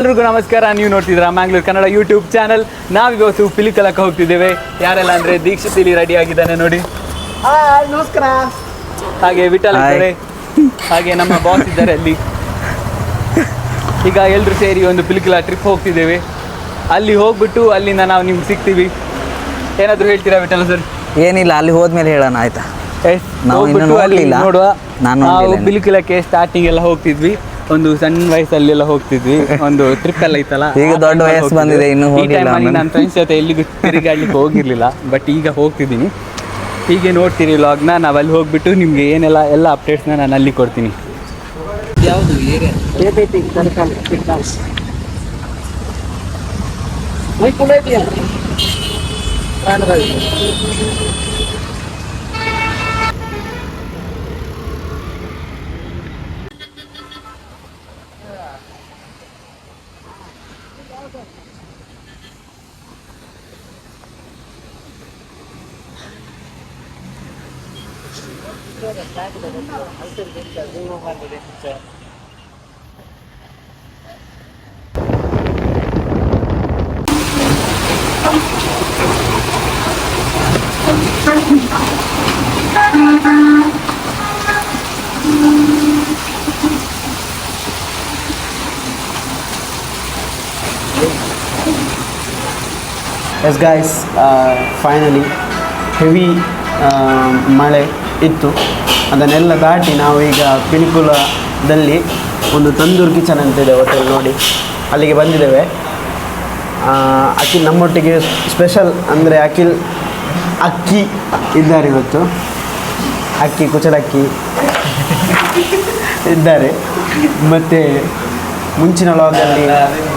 ಎಲ್ರಿಗೂ ನಮಸ್ಕಾರ. ನೀವು ನೋಡ್ತಿದ್ದೀರಾ ಮ್ಯಾಂಗ್ಳೂರ್ ಕನ್ನಡ ಯೂಟ್ಯೂಬ್ ಚಾನಲ್. ನಾವಿವತ್ತು ಪಿಲಿಕಲಕ್ಕೆ ಹೋಗ್ತಿದ್ದೇವೆ. ಯಾರೆಲ್ಲ ಅಂದರೆ ದೀಕ್ಷಿತ್ ಇಲ್ಲಿ ರೆಡಿ ಆಗಿದ್ದಾನೆ ನೋಡಿ. ನಮಸ್ಕಾರ. ಹಾಗೆ ವಿಠಲ್ ಇದ್ದಾರೆ, ಹಾಗೆ ನಮ್ಮ ಬಾಸ್ ಇದ್ದಾರೆ ಅಲ್ಲಿ. ಈಗ ಎಲ್ಲರೂ ಸೇರಿ ಒಂದು ಪಿಲಿಕಲ ಟ್ರಿಪ್ ಹೋಗ್ತಿದ್ದೇವೆ. ಅಲ್ಲಿ ಹೋಗ್ಬಿಟ್ಟು ಅಲ್ಲಿಂದ ನಾವು ನಿಮ್ಗೆ ಸಿಗ್ತೀವಿ. ಏನಾದರೂ ಹೇಳ್ತೀರಾ ವಿಠಲ್ ಸರ್? ಏನಿಲ್ಲ, ಅಲ್ಲಿ ಹೋದ್ಮೇಲೆ ಹೇಳೋಣ ಆಯ್ತಾ. ಹೋಗ್ಬಿಟ್ಟು ಅಲ್ಲಿ ನೋಡುವ. ನಾವು ಪಿಲಿಕಲಕ್ಕೆ ಸ್ಟಾರ್ಟಿಂಗ್ ಎಲ್ಲ ಹೋಗ್ತಿದ್ವಿ, ಒಂದು ಸಣ್ಣ ವಯಸ್ಸಲ್ಲೆಲ್ಲ ಹೋಗ್ತಿದ್ವಿ. ಒಂದು ಟ್ರಿಪ್ ಎಲ್ಲ ಇತ್ತಲ್ಲ, ಈಗ ದೊಡ್ಡ ವಯಸ್ಸು ಬಂದಿದೆ, ಇನ್ನು ಹೋಗಿಲ್ಲ. ನನ್ನ ಫ್ರೆಂಡ್ಸ್ ಜೊತೆ ಎಲ್ಲಿಗೂ ತಿರುಗಾಡ್ಲಿಕ್ಕೆ ಹೋಗಿರ್ಲಿಲ್ಲ, ಬಟ್ ಈಗ ಹೋಗ್ತಿದ್ದೀನಿ. ಹೀಗೆ ನೋಡ್ತೀರಿ ವ್ಲಾಗ್ನ. ನಾವು ಅಲ್ಲಿ ಹೋಗ್ಬಿಟ್ಟು ನಿಮಗೆ ಏನೆಲ್ಲ ಎಲ್ಲ ಅಪ್ಡೇಟ್ಸ್ನ ನಾನು ಅಲ್ಲಿ ಕೊಡ್ತೀನಿ. ಯಾವುದು area? Yes guys, finally heavy ಮಳೆ ಇತ್ತು. ಅದನ್ನೆಲ್ಲ ದಾಟಿ ನಾವು ಈಗ ಪಿಲಿಕುಲದಲ್ಲಿ ಒಂದು ತಂದೂರ್ ಕಿಚನ್ ಅಂತಿದೆ ಹೋಟೆಲ್ ನೋಡಿ, ಅಲ್ಲಿಗೆ ಬಂದಿದ್ದೇವೆ. ಅಖಿಲ್ ನಮ್ಮೊಟ್ಟಿಗೆ ಸ್ಪೆಷಲ್ ಅಂದರೆ ಅಕ್ಕಿ ಇದ್ದಾರೆ ಇವತ್ತು. ಕುಚಲಕ್ಕಿ ಇದ್ದಾರೆ. ಮತ್ತು ಮುಂಚಿನ ಲಾಗಲ್ಲಿ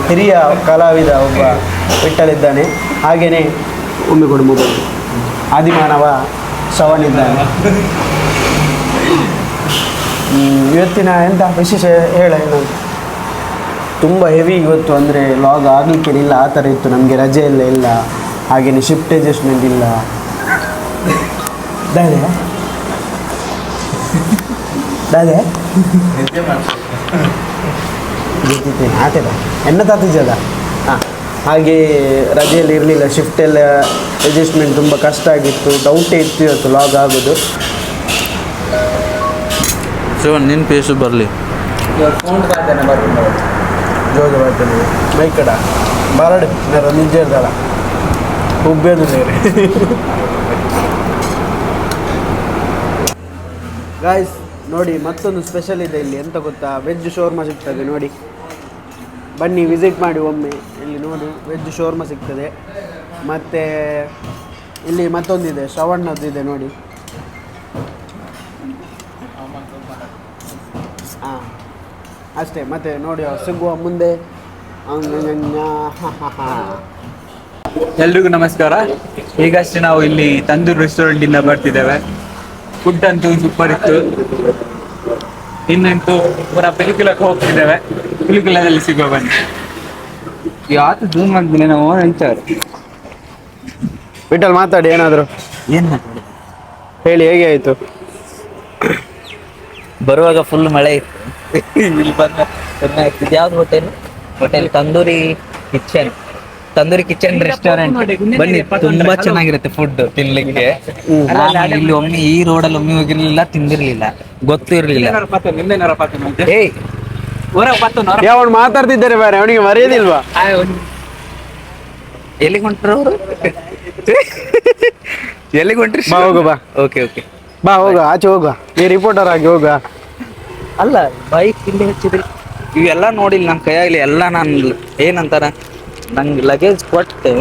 ಹಿರಿಯ ಕಲಾವಿದ ಒಬ್ಬ ವಿಠಲಿದ್ದಾನೆ. ಹಾಗೆಯೇ ಒಮ್ಮೆ ಕೊಡು ಮೊಬೈಲ್, ಆದಿಮಾನವ ಶ್ರವಣ್ ಇದ್ದಾನೆ. ಇವತ್ತಿನ ಎಂಥ ವಿಶೇಷ ಏನಂತ ತುಂಬ ಹೆವಿ ಇವತ್ತು, ಅಂದರೆ ಲಾಗ್ ಆಗಲಿಕ್ಕೇನಿಲ್ಲ, ಆ ಥರ ಇತ್ತು. ನಮಗೆ ರಜೆ ಎಲ್ಲ ಇಲ್ಲ, ಹಾಗೆಯೇ ಶಿಫ್ಟ್ ಅಡ್ಜಸ್ಟ್ಮೆಂಟ್ ಇಲ್ಲ. ದಾದೆ ಆತದ ಎನ್ನ ತಾತಿಜದ. ಹಾಂ, ಹಾಗೆ ರಜೆಯಲ್ಲಿ ಇರಲಿಲ್ಲ, ಶಿಫ್ಟೆಲ್ಲ ಅಡ್ಜಸ್ಟ್ಮೆಂಟ್ ತುಂಬ ಕಷ್ಟ ಆಗಿತ್ತು. ಡೌಟೇ ಇತ್ತು ಇವತ್ತು ಲಾಗ್ ಆಗೋದು. ನಿನ್ನ ಪೇಸು ಬರಲಿ. ಜೋಗ ಬರ್ತೇನೆ ಮೈಕಡ ಬಾರಡು ನಾನು ನಿಜ ಇರ್ದಲ್ಲ ಹುಬ್ಬೇದು ಬೇರೆ. ಗಾಯ್ಸ್ ನೋಡಿ, ಮತ್ತೊಂದು ಸ್ಪೆಷಲ್ ಇದೆ ಇಲ್ಲಿ. ಎಂತ ಗೊತ್ತಾ, ವೆಜ್ ಶೋರ್ಮಾ ಸಿಗ್ತದೆ ನೋಡಿ. ಬನ್ನಿ ವಿಸಿಟ್ ಮಾಡಿ ಒಮ್ಮೆ. ಇಲ್ಲಿ ನೋಡಿ ವೆಜ್ ಶೋರ್ಮಾ ಸಿಗ್ತದೆ. ಮತ್ತು ಇಲ್ಲಿ ಮತ್ತೊಂದಿದೆ, ಶ್ರವಣ್ಣದ್ದು ಇದೆ ನೋಡಿ. ಹಾಂ ಅಷ್ಟೇ. ಮತ್ತು ನೋಡಿ ಸಿಗುವ ಮುಂದೆ. ಎಲ್ರಿಗೂ ನಮಸ್ಕಾರ. ಈಗಷ್ಟೇ ನಾವು ಇಲ್ಲಿ ತಂದೂರ್ ರೆಸ್ಟೋರೆಂಟಿಂದ ಬರ್ತಿದ್ದೇವೆ. ಫುಡ್ ಅಂತೂ ಸೂಪರ್ ಇತ್ತು. ಇನ್ನಂತೂ ಪೂರ ಪಿಲಿಕುಲಕ್ಕೆ ಹೋಗ್ತಿದ್ದೇವೆ. ಪಿಲಿಕುಲದಲ್ಲಿ ಸಿಗುವ ಬನ್ನಿ. ಯಾವತ್ತು ಜೂನ್ ಮಾಡ್ತೀನಿ ನಾವು ಹೇಳ್ತಾರೆ. ವಿಠಲ್ ಮಾತಾಡಿ ಏನಾದರೂ. ಏನು ಹೇಳಿ, ಹೇಗೆ ಆಯಿತು? ಬರುವಾಗ ಫುಲ್ ಮಳೆ ಇತ್ತು. ಇಲ್ಲಿ ಬಂದ ಯಾವ್ದು ಹೋಟೆಲ್ ತಂದೂರಿ ಕಿಚನ್ ರೆಸ್ಟೋರೆಂಟ್. ಬನ್ನಿ, ತುಂಬಾ ಚೆನ್ನಾಗಿರುತ್ತೆ ಫುಡ್ ತಿನ್ಲಿಕ್ಕೆ. ಇಲ್ಲಿ ಒಮ್ಮೆ ಈ ರೋಡಲ್ಲಿ ಒಮ್ಮೆ ಹೋಗಿರ್ಲಿಲ್ಲ, ತಿಂದಿರ್ಲಿಲ್ಲ, ಗೊತ್ತೂ ಇರ್ಲಿಲ್ಲ. ಯಾವಳು ಮಾತಾಡ್ತಿದ್ದಾರೆ ಬಾರೆ, ಅವನಿಗೆ ಮರೆಯೋದಿಲ್ವಾ? ಎಲ್ಲಿಗೆ ಹೊಂಟ್ರು ಅವರು? ಎಲ್ಲಿಗೆ ಹೊಂಟ್ರಿ? ಬಾ ಹೋಗು ಬಾ. ಓಕೆ ಬಾ ಹೋಗ, ಆಚೆ ಹೋಗ. ನೀ ರಿಪೋರ್ಟರ್ ಆಗಿ ಹೋಗ. ಅಲ್ಲ, ಬೈಕ್ ಇಲ್ಲಿ ಹಚ್ಚಿದ್ರಿ. ಇವೆಲ್ಲ ನೋಡಿಲ್ಲ ನಮ್ಮ ಕೈಯಾಗಲಿ ಎಲ್ಲ. ನಾನು ಏನಂತಾರ, ನಂಗೆ ಲಗೇಜ್ ಕೊಟ್ಟೆ.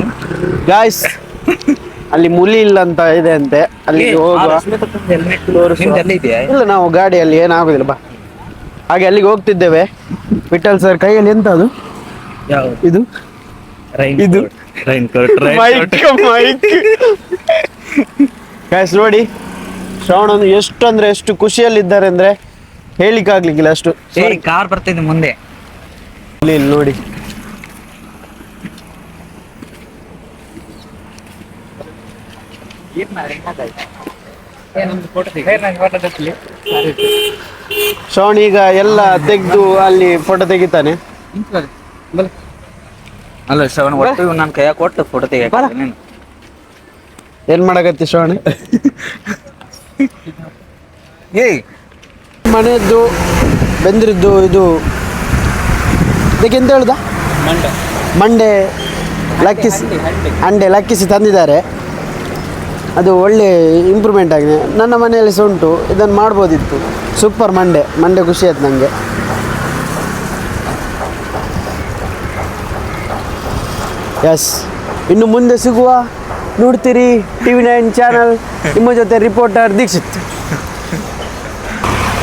ಗಾಯ್ಸ್, ಅಲ್ಲಿ ಮುಲಿ ಇಲ್ಲ ಅಂತ ಇದೆ ಅಂತೆ, ಅಲ್ಲಿ ಹೋಗುವ. ಇಲ್ಲ, ನಾವು ಗಾಡಿಯಲ್ಲಿ ಏನಾಗುದಿಲ್ಲ. ಬಾ. ಹಾಗೆ ಅಲ್ಲಿಗೆ ಹೋಗ್ತಿದ್ದೇವೆ. ವಿಠಲ್ ಸರ್ ಕೈಯಲ್ಲಿ ಎಂತ ಅದು? ಇದು ಗಾಯ್ಸ್ ನೋಡಿ, ಶ್ರವಣ್ ಎಷ್ಟು ಅಂದ್ರೆ ಎಷ್ಟು ಖುಷಿಯಲ್ಲಿದ್ದಾರೆ ಅಂದ್ರೆ ಹೇಳಿಕ್ಕಾಗ್ಲಿಕ್ಕಿಲ್ಲ ಅಷ್ಟು. ಕಾರ್ ಬರ್ತಿದೆ ಮುಂದೆ. ಇಲ್ಲಿ ನೋಡಿ, ಶ್ರವಣ್ ಈಗ ಎಲ್ಲ ತೆಗೆದು ಅಲ್ಲಿ ಫೋಟೋ ತೆಗಿತಾನೆ. ಅಲ್ಲ ಶ್ರವಣ ಒಟ್ಟು ನನ್ನ ಕೈಯಾಗ ಕೊಟ್ಟು ಫೋಟೋ ತೆಗಿಯಾಕ ನೀನು ಏನ್ ಮಾಡಕತ್ತಿ ಶ್ರವಣ? ಏಯ್ ಮನೆಯದ್ದು ಬೆಂದ್ರಿದ್ದು ಇದು ಇದಕ್ಕೆ ಎಂತ ಹೇಳ್ದ? ಮಂಡೆ ಲಕ್ಕಿಸಿ ಲಕ್ಕಿಸಿ ತಂದಿದ್ದಾರೆ. ಅದು ಒಳ್ಳೆ ಇಂಪ್ರೂವ್ಮೆಂಟ್ ಆಗಿದೆ. ನನ್ನ ಮನೆಯಲ್ಲಿ ಸಹ ಉಂಟು, ಇದನ್ನು ಮಾಡ್ಬೋದಿತ್ತು. ಸೂಪರ್ ಮಂಡೆ ಖುಷಿ ಆಯ್ತು ನನಗೆ. ಎಸ್, ಇನ್ನು ಮುಂದೆ ಸಿಗುವ ನೋಡ್ತೀರಿ TV9 ಚಾನಲ್. ನಿಮ್ಮ ಜೊತೆ ರಿಪೋರ್ಟರ್ ದೀಕ್ಷಿತ್.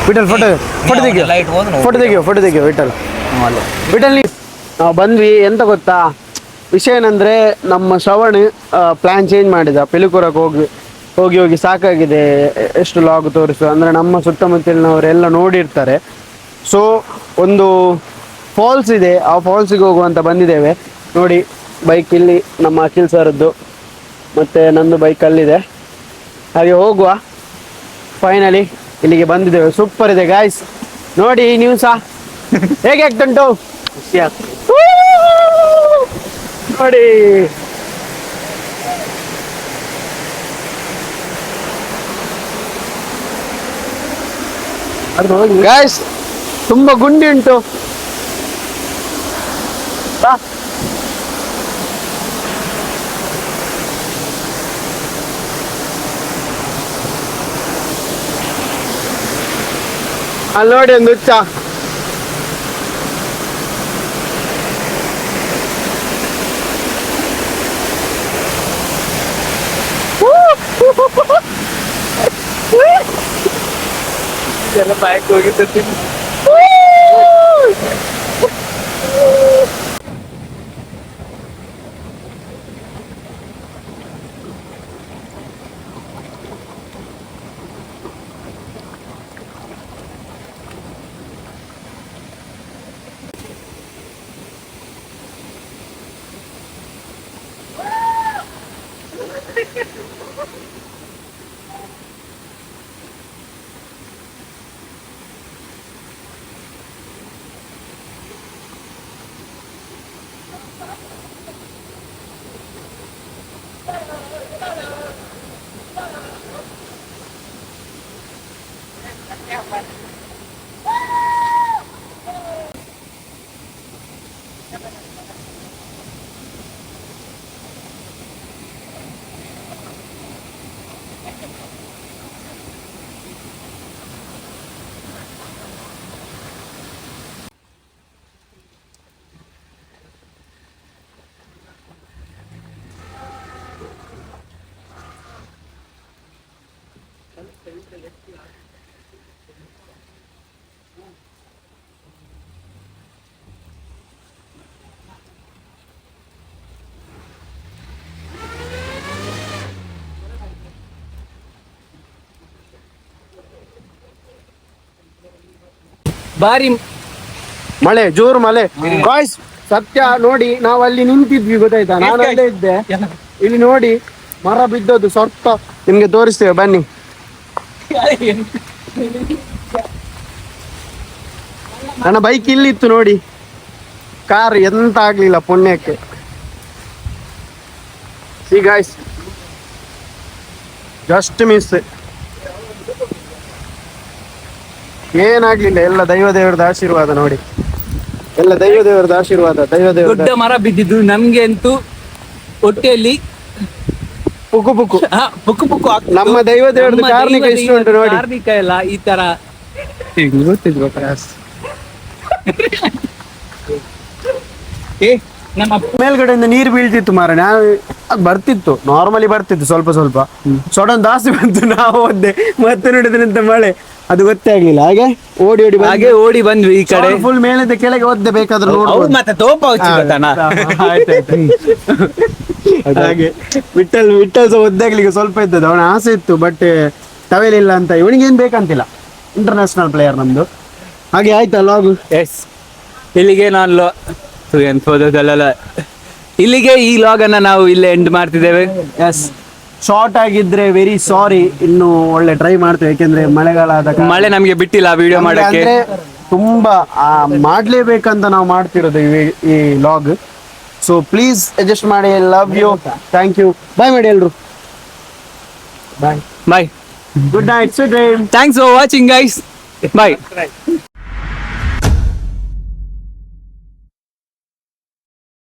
ವಿಠಲ್ ಫೋಟೋ ತೆಗಿಯೋ ವಿಠಲ್. ನಾವು ಬಂದ್ವಿ. ಎಂತ ಗೊತ್ತಾ ವಿಷಯ ಏನಂದರೆ, ನಮ್ಮ ಶ್ರವಣ್ ಪ್ಲ್ಯಾನ್ ಚೇಂಜ್ ಮಾಡಿದ. ಪಿಲಿಕುರಕ್ಕೆ ಹೋಗಿ ಸಾಕಾಗಿದೆ. ಎಷ್ಟು ಲಾಗ್ ತೋರಿಸು ಅಂದರೆ ನಮ್ಮ ಸುತ್ತಮುತ್ತಲಿನವರೆಲ್ಲ ನೋಡಿರ್ತಾರೆ. ಸೊ ಒಂದು ಫಾಲ್ಸ್ ಇದೆ, ಆ ಫಾಲ್ಸಿಗೆ ಹೋಗುವಂತ ಬಂದಿದ್ದೇವೆ. ನೋಡಿ, ಬೈಕ್ ಇಲ್ಲಿ ನಮ್ಮ ಅಖಿಲ್ ಸರ್ದು, ಮತ್ತು ನಂದು ಬೈಕ್ ಅಲ್ಲಿದೆ. ಹಾಗೆ ಹೋಗುವ. ಫೈನಲಿ ಇಲ್ಲಿಗೆ ಬಂದಿದ್ದೇವೆ. ಸೂಪರ್ ಇದೆ ಗಾಯ್ಸ್, ನೋಡಿ ನೀವು ಸಹ ಹೇಗೆ ಆಗ್ತುಂಟು? ಖುಷಿ ಆಗ್ತದೆ ನೋಡಿ. ಗಾಯ್ಸ್ ತುಂಬಾ ಗುಂಡಿ ಉಂಟು. ಅಲ್ಲಿ ನೋಡಿ ಒಂದು ಹುಚ್ಚ. ಎಲ್ಲ ಬ್ಯಾಕ್ ಹೋಗಿದ್ದೆ. ಬಾರಿ ಮಳೆ, ಜೋರು ಮಳೆ ಗಾಯ್ಸ್. ಸತ್ಯ ನೋಡಿ, ನಾವು ಅಲ್ಲಿ ನಿಂತಿದ್ವಿ ಗೊತ್ತಾಯ್ತಾ? ನಾನು ಅಲ್ಲೇ ಇದ್ದೆ. ಇಲ್ಲಿ ನೋಡಿ ಮರ ಬಿದ್ದದ್ದು ಸ್ವಲ್ಪ ನಿಮ್ಗೆ ತೋರಿಸ್ತೇವೆ ಬನ್ನಿ. ನನ್ನ ಬೈಕ್ ಇಲ್ಲಿತ್ತು ನೋಡಿ, ಕಾರ್ ಎಂತ ಆಗ್ಲಿಲ್ಲ ಪುಣ್ಯಕ್ಕೆ. ಸಿ ಗಾಯ್ಸ್, ಜಸ್ಟ್ ಮಿಸ್, ಏನಾಗ್ಲಿಲ್ಲ. ಎಲ್ಲ ದೈವದೇವರದ ಆಶೀರ್ವಾದ ನೋಡಿ, ಎಲ್ಲ ದೈವದೇವರದ ಆಶೀರ್ವಾದ. ದೊಡ್ಡ ಮರ ಬಿದ್ದಿದ್ದು ನಮ್ಗೆ ಅಂತೂ ಹೊಟ್ಟೆಯಲ್ಲಿ ಪುಕ್ಕು ಪುಕ್ಕು ಆಗ್ತಿತ್ತು. ನಮ್ಮ ದೈವದೇವರದ ಕಾರ್ಣಿಕ ಇಷ್ಟು ಉಂಟು ನೋಡಿ. ಕಾರ್ಣಿಕ ಎಲ್ಲ ಈ ತರ ಗೊತ್ತಿದ್ವು ನಮ್ಮ ಮೇಲ್ಗಡೆಯಿಂದ ನೀರು ಬೀಳ್ತಿತ್ತು ಮಾರ. ನಾವು ಅದು ಬರ್ತಿತ್ತು, ನಾರ್ಮಲಿ ಬರ್ತಿತ್ತು, ಸ್ವಲ್ಪ ಸ್ವಲ್ಪ ಸಡನ್ ಜಾಸ್ತಿ ಬಂತು. ನಾವು ಹೋದೆ, ಮತ್ತೆ ನೋಡಿದ್ರಂತ ಮಳೆ, ಅದು ಗೊತ್ತೇ ಆಗ್ಲಿಲ್ಲ. ಹಾಗೆ ಓಡಿ ಬಂದ್ವಿ ಈ ಕಡೆ. ಫುಲ್ ಮೇಲಿಂದ ಕೆಳಗೆ ಒದ್ದೆ, ಬೇಕಾದ್ರೆ ನೋಡ್ಬೋದು. ಮತ್ತೆ ತೋಪ ಹಾಗೆ ವಿಠಲ್ ಸಹ ಒದ್ದಾಗ್ಲಿಕ್ಕೆ ಸ್ವಲ್ಪ ಇದ್ದದ್ದು. ಅವನ ಆಸೆ ಇತ್ತು, ಬಟ್ ತವೆಲಿಲ್ಲ ಅಂತ. ಇವನಿಗೆ ಏನ್ ಬೇಕಂತಿಲ್ಲ, ಇಂಟರ್ನ್ಯಾಷನಲ್ ಪ್ಲೇಯರ್ ನಮ್ದು. ಹಾಗೆ ಆಯ್ತಾ ಲಾಗು? ಎಸ್, ಇಲ್ಲಿಗೆ ನಾನು ಇಲ್ಲಿಗೆ ಈ ಲಾಗ್ ಅನ್ನ ನಾವು ಇಲ್ಲೇ ಎಂಡ್ ಮಾಡ್ತಿದ್ದೇವೆ. ಎಸ್, ಶಾರ್ಟ್ ಆಗಿದ್ರೆ ವೆರಿ ಸಾರಿ. ಇನ್ನು ಒಳ್ಳೆ ಟ್ರೈ ಮಾಡ್ತೇವೆ, ಯಾಕೆಂದ್ರೆ ಮಳೆಗಾಲ ಆದ ಕಾರಣ ಮಳೆ ನಮ್ಗೆ ಬಿಟ್ಟಿಲ್ಲ ವಿಡಿಯೋ ಮಾಡಕ್ಕೆ. ತುಂಬ ಮಾಡಲೇಬೇಕಂತ ನಾವು ಮಾಡ್ತಿರೋದು ಈ ಲಾಗ್. ಸೊ ಪ್ಲೀಸ್ ಅಡ್ಜಸ್ಟ್ ಮಾಡಿ. Love you, thank you, bye ಮಾಡಿ ಎಲ್ರು. Bye. Good night, sweet dream. Thanks for watching guys. Bye.